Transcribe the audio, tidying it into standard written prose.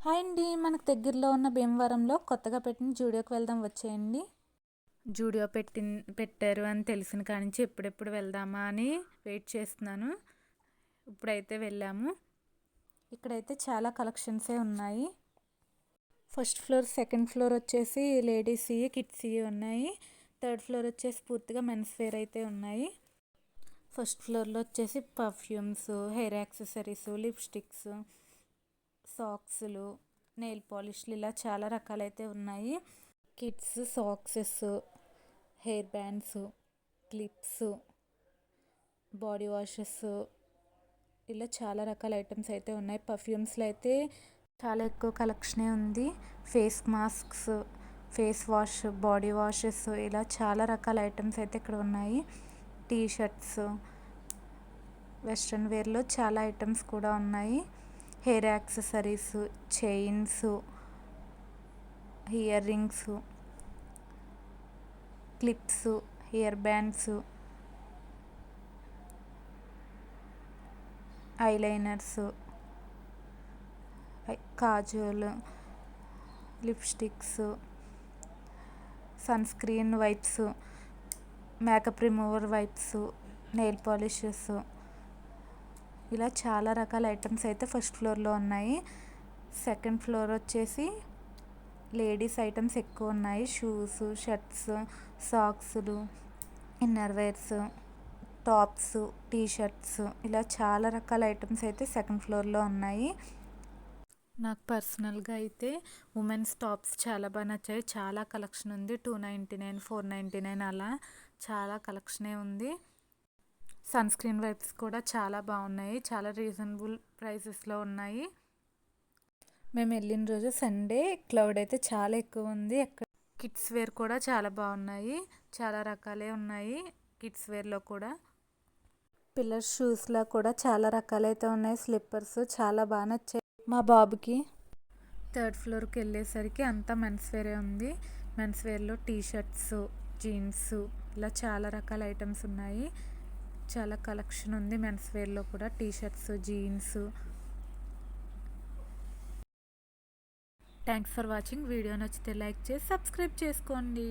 Hi అండి. మనకు దగ్గరలో ఉన్న భీమవరంలో కొత్తగా పెట్టిన జూడియోకి వెళ్దాం వచ్చేయండి. జూడియో పెట్టారు అని తెలిసిన కాడి నుంచి ఎప్పుడెప్పుడు వెళ్దామా అని వెయిట్ చేస్తున్నాను. ఇప్పుడైతే వెళ్ళాము. ఇక్కడైతే చాలా కలెక్షన్సే ఉన్నాయి. ఫస్ట్ ఫ్లోర్, సెకండ్ ఫ్లోర్ వచ్చేసి లేడీస్ కిడ్స్ ఉన్నాయి. థర్డ్ ఫ్లోర్ వచ్చేసి పూర్తిగా మెన్స్ వేర్ అయితే ఉన్నాయి. ఫస్ట్ ఫ్లోర్లో వచ్చేసి పర్ఫ్యూమ్స్, హెయిర్ యాక్సెసరీస్, లిప్స్టిక్స్, సాక్స్లు, నెయిల్ పాలిష్లు ఇలా చాలా రకాలైతే ఉన్నాయి. Kids socks, hair bands, clips, body washes ఇలా చాలా రకాల ఐటమ్స్ అయితే ఉన్నాయి. పర్ఫ్యూమ్స్లో అయితే చాలా ఎక్కువ కలెక్షనే ఉంది. Face masks, face wash, body washes ఇలా చాలా రకాల ఐటమ్స్ అయితే ఇక్కడ ఉన్నాయి. టీ షర్ట్స్, వెస్ట్రన్ వేర్లో చాలా ఐటమ్స్ కూడా ఉన్నాయి. Hair accessories, chains, ear rings, clips, ear bands, eyeliners, kajal, lipsticks, sun screen wipes, makeup remover wipes, nail polishes ఇలా చాలా రకాల ఐటమ్స్ అయితే ఫస్ట్ ఫ్లోర్లో ఉన్నాయి. సెకండ్ ఫ్లోర్ వచ్చేసి లేడీస్ ఐటమ్స్ ఎక్కువ ఉన్నాయి. షూస్, షర్ట్స్, సాక్స్లు, inner wears, tops, T shirts ఇలా చాలా రకాల ఐటమ్స్ అయితే సెకండ్ ఫ్లోర్లో ఉన్నాయి. నాకు పర్సనల్గా అయితే ఉమెన్స్ టాప్స్ చాలా బాగా నచ్చాయి. చాలా కలెక్షన్ ఉంది. 299, 499 అలా చాలా కలెక్షనే ఉంది. సన్ స్క్రీన్ వైప్స్ కూడా చాలా బాగున్నాయి. చాలా రీజనబుల్ ప్రైసెస్లో ఉన్నాయి. మేము వెళ్ళిన రోజు సండే, క్లౌడ్ అయితే చాలా ఎక్కువ ఉంది. అక్కడ కిడ్స్ వేర్ కూడా చాలా బాగున్నాయి. చాలా రకాలే ఉన్నాయి కిడ్స్ వేర్లో కూడా. పిల్లర్ షూస్లో కూడా చాలా రకాలైతే ఉన్నాయి. స్లిప్పర్స్ చాలా బాగా నచ్చాయి మా బాబుకి. థర్డ్ ఫ్లోర్కి వెళ్ళేసరికి అంతా మెన్స్ వేరే ఉంది. మెన్స్ వేర్లో టీ షర్ట్స్, జీన్స్ ఇలా చాలా రకాల ఐటమ్స్ ఉన్నాయి. చాలా కలెక్షన్ ఉంది మెన్స్ వేర్లో కూడా. T shirts, jeans. Thanks for watching. Video నచ్చితే లైక్ చేసి సబ్స్క్రైబ్ చేసుకోండి.